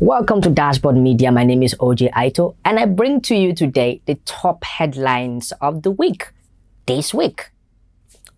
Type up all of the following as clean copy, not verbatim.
Welcome to Dashboard Media. My name is OJ Aito, and I bring to you today the top headlines of the week, this week.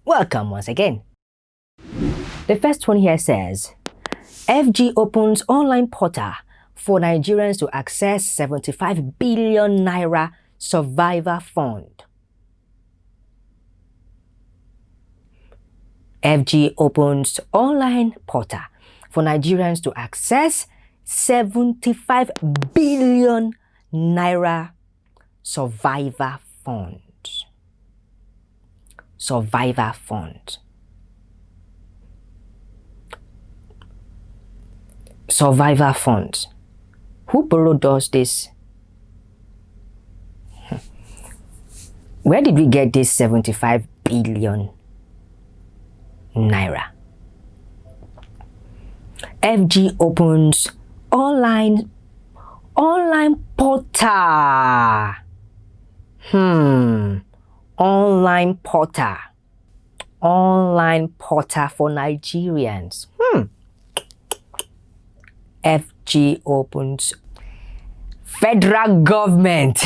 Welcome once again. The first one here says, FG opens online portal for Nigerians to access 75 billion naira survivor fund. FG opens online portal for Nigerians to access 75 billion naira survivor fund. Survivor fund. Survivor fund. Who borrowed us this? Where did we get this 75 billion naira? FG opens online portal. Online portal. Online portal for Nigerians. FG opens. Federal government.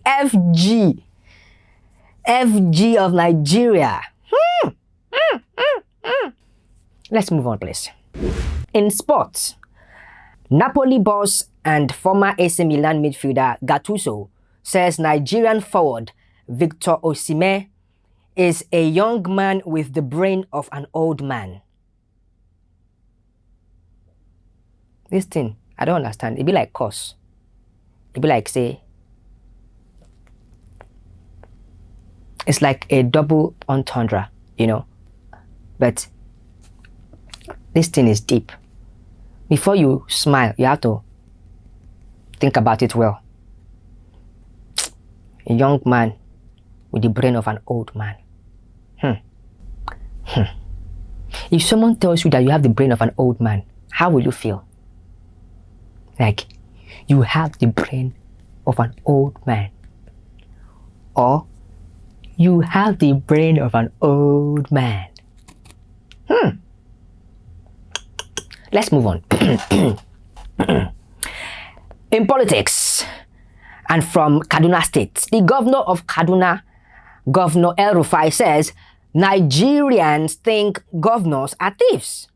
FG of Nigeria. Let's move on, please. In sports, Napoli boss and former AC Milan midfielder Gattuso says Nigerian forward Victor Osimhen is a young man with the brain of an old man. This thing, I don't understand. It be like curse. It be like say, it's like a double entendre, you know. But this thing is deep. Before you smile, you have to think about it well. A young man with the brain of an old man. If someone tells you that you have the brain of an old man, how will you feel? Like, you have the brain of an old man. Or, you have the brain of an old man. Let's move on. In politics, and from Kaduna State, the governor of Kaduna, Governor El-Rufai, says Nigerians think governors are thieves.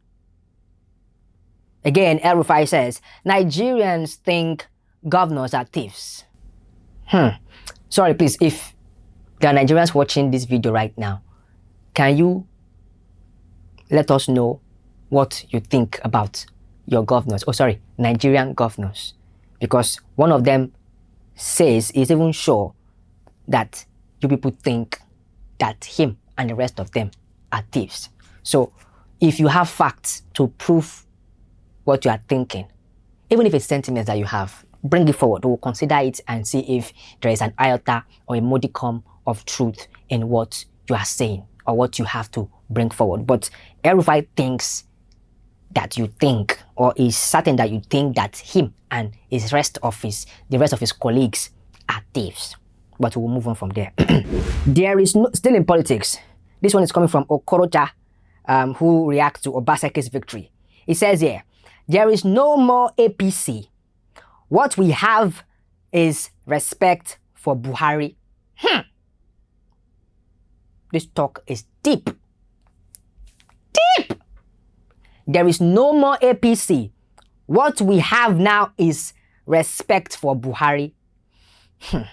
Again, El-Rufai says Nigerians think governors are thieves. Sorry, please, if there are Nigerians watching this video right now, can you let us know what you think about your governors? Oh, sorry, Nigerian governors. Because one of them says, is even sure that you people think that him and the rest of them are thieves. So if you have facts to prove what you are thinking, even if it's sentiments that you have, bring it forward. We'll consider it and see if there is an iota or a modicum of truth in what you are saying or what you have to bring forward. But El-Rufai thinks that you think, or is certain that you think, that him and the rest of his colleagues are thieves. But we'll move on from there. There is no, still in politics, this one is coming from Okorocha, who reacts to Obaseki's victory. He says here, there is no more APC. What we have is respect for Buhari. This talk is deep. Deep! There is no more APC. What we have now is respect for Buhari. You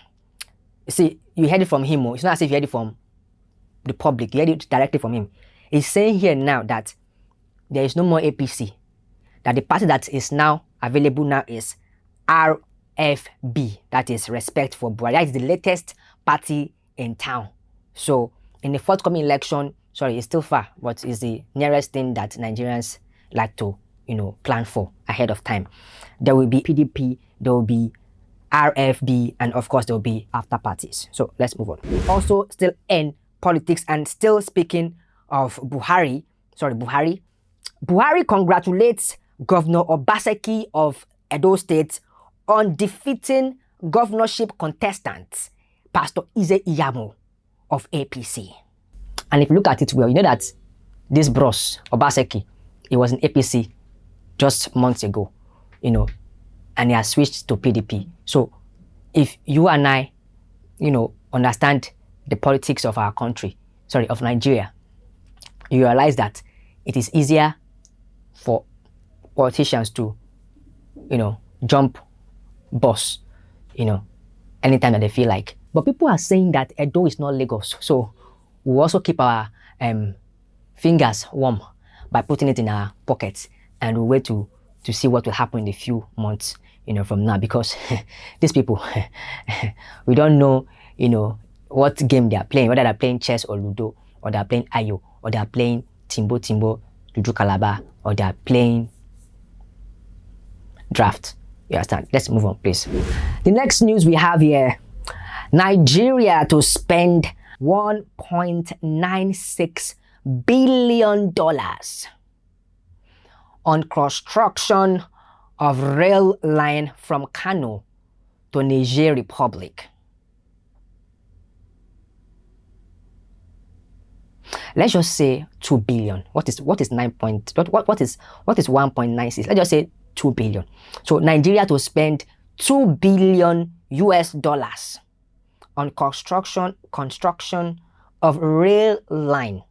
see, you heard it from him. It's not as if you heard it from the public. You heard it directly from him. He's saying here now that there is no more APC. That the party that is now available now is RFB. That is Respect for Buhari. That is the latest party in town. So in the forthcoming election, sorry, it's still far, but it's the nearest thing that Nigerians like to, plan for ahead of time. There will be PDP, there will be RFB, and of course there will be after parties. So let's move on. Also, still in politics and still speaking of Buhari congratulates Governor Obaseki of Edo State on defeating governorship contestant Pastor Ize Iyamo of APC. And if you look at it well, you know that this bros, Obaseki, he was in APC just months ago. and he has switched to PDP. So if you and I, understand the politics of our country, of Nigeria, you realize that it is easier for politicians to, jump bus, anytime that they feel like. But people are saying that Edo is not Lagos. So we also keep our fingers warm by putting it in our pockets, and we wait to see what will happen in a few months, from now, because these people, we don't know, what game they are playing, whether they're playing chess or Ludo, or they're playing Ayo, or they're playing Timbo, Juju Calabar, or they're playing draft. You understand? Let's move on, please. The next news we have here, Nigeria to spend $1.96 billion on construction of rail line from Kano to Niger Republic. Let's just say 2 billion. What is 1.96? Let's just say 2 billion. So Nigeria to spend $2 billion on construction of rail line.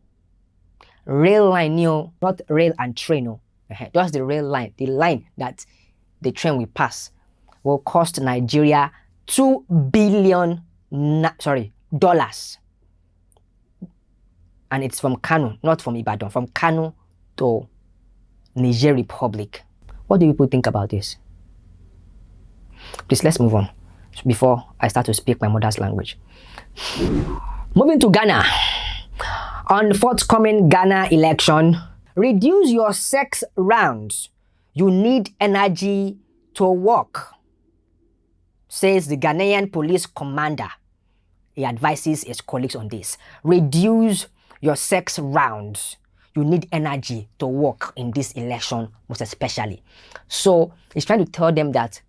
Rail line, not rail and train, just the rail line, the line that the train will pass, will cost Nigeria $2 billion, dollars. And it's from Kano, not from Ibadan, from Kano to Niger Republic. What do people think about this? Please, let's move on before I start to speak my mother's language. Moving to Ghana. On forthcoming Ghana election, reduce your sex rounds. You need energy to work, says the Ghanaian police commander. He advises his colleagues on this. Reduce your sex rounds. You need energy to work in this election, most especially. So he's trying to tell them that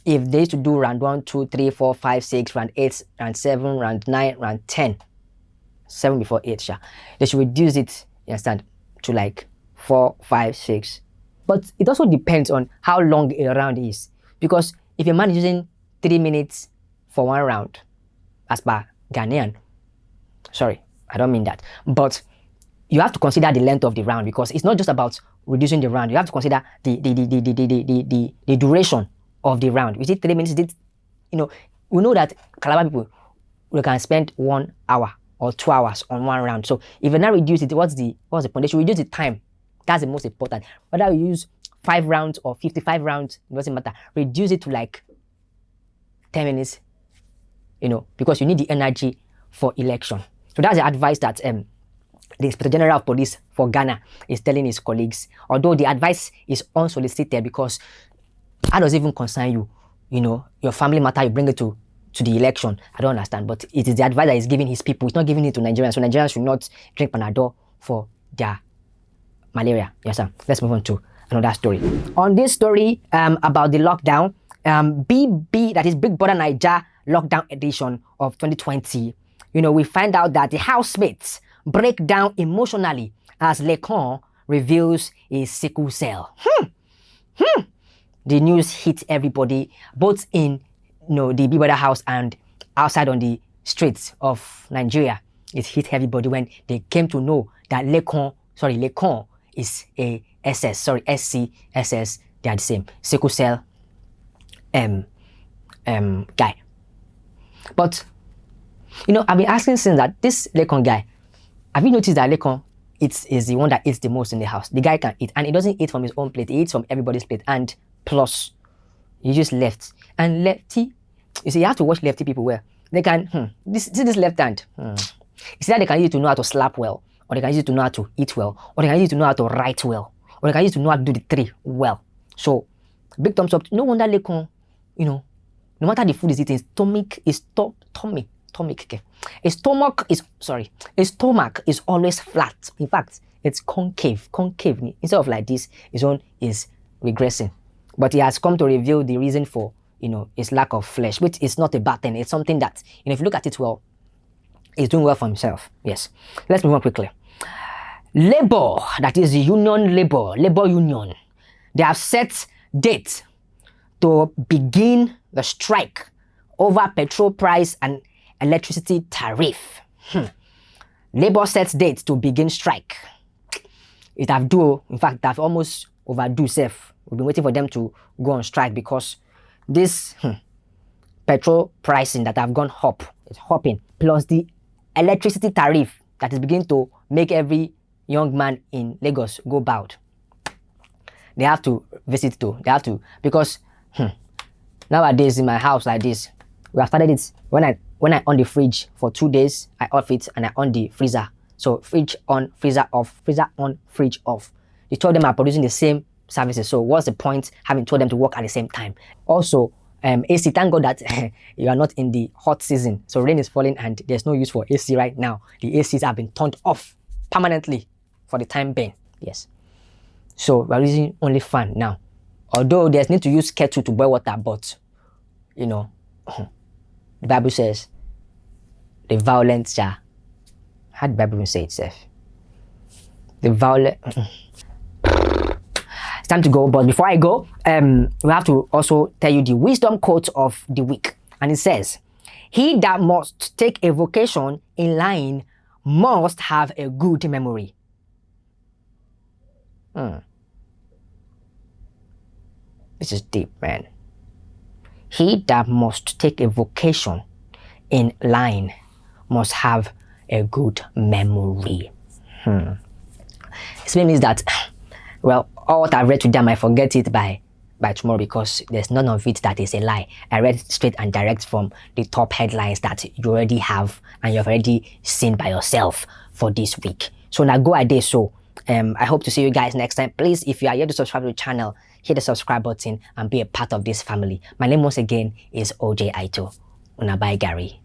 if they used to do round 1, 2, 3, 4, 5, 6, round 8, round 7, round 9, round 10, 7 before 8, they should reduce it, you understand, to like 4, 5, 6. But it also depends on how long a round is. Because if a man is using 3 minutes for one round, as per Ghanaian, sorry, I don't mean that, but you have to consider the length of the round, because it's not just about reducing the round. You have to consider the duration of the round. Is it 3 minutes? We know that Calabar people, we can spend 1 hour or 2 hours on one round. So if you now reduce it, what's the point? They should reduce the time. That's the most important. Whether you use 5 rounds or 55 rounds, it doesn't matter. Reduce it to like 10 minutes, because you need the energy for election. So that's the advice that the Inspector General of Police for Ghana is telling his colleagues. Although the advice is unsolicited, because how does it even concern you? Your family matter, you bring it to the election. I don't understand. But it is the advice that he's giving his people. He's not giving it to Nigerians. So Nigerians should not drink Panadol for their malaria. Yes, sir. Let's move on to another story. On this story about the lockdown, BB, that is Big Brother Naija lockdown edition of 2020, we find out that the housemates break down emotionally as Laycon reveals his sickle cell. The news hit everybody, both in the Big Brother house and outside on the streets of Nigeria. It hit everybody when they came to know that Laycon is a SCSS. They are the same sickle cell guy. But I've been asking since that this Laycon guy, have you noticed that Laycon is the one that eats the most in the house? The guy can eat, and he doesn't eat from his own plate. He eats from everybody's plate, and plus, he just left. And lefty, you see, you have to watch lefty people well. They can, this left hand. It's that they can use it to know how to slap well, or they can use it to know how to eat well, or they can use it to know how to write well, or they can use it to know how to do the three well. So, big thumbs up. No wonder Laycon, no matter the food is eating, his stomach is always flat. In fact, it's concave. Instead of like this, his own is regressing. But he has come to reveal the reason for, his lack of flesh, which is not a bad thing. It's something that, if you look at it well, he's doing well for himself. Yes. Let's move on quickly. Labour, that is the labor union, they have set date to begin the strike over petrol price and electricity tariff. Labour sets date to begin strike. It have due, in fact, they've almost overdue self. We've been waiting for them to go on strike because this petrol pricing that have gone up, it's hopping, plus the electricity tariff that is beginning to make every young man in Lagos go bald. They have to visit too. They have to, because nowadays in my house like this, we have started it when I on the fridge for 2 days, I off it and I on the freezer. So fridge on, freezer off, freezer on, fridge off. The two of them are producing the same services. So what's the point having two of them to work at the same time? Also, AC, thank God that you are not in the hot season. So rain is falling and there's no use for AC right now. The ACs have been turned off permanently for the time being. Yes. So we're using only fan now. Although there's need to use kettle to boil water, but you know, the Bible says the violent shall. How did the Bible even say itself? The violent. It's time to go, but before I go, we have to also tell you the wisdom quote of the week. And it says, "He that must take a vocation in line must have a good memory." This is deep, man. He that must take a vocation in line must have a good memory. This means that, well, all what I've read today, I might forget it by tomorrow because there's none of it that is a lie. I read straight and direct from the top headlines that you already have and you've already seen by yourself for this week. So now go ahead. So I hope to see you guys next time. Please, if you are yet to subscribe to the channel, hit the subscribe button and be a part of this family. My name once again is OJ Aito. Una bye, Gary.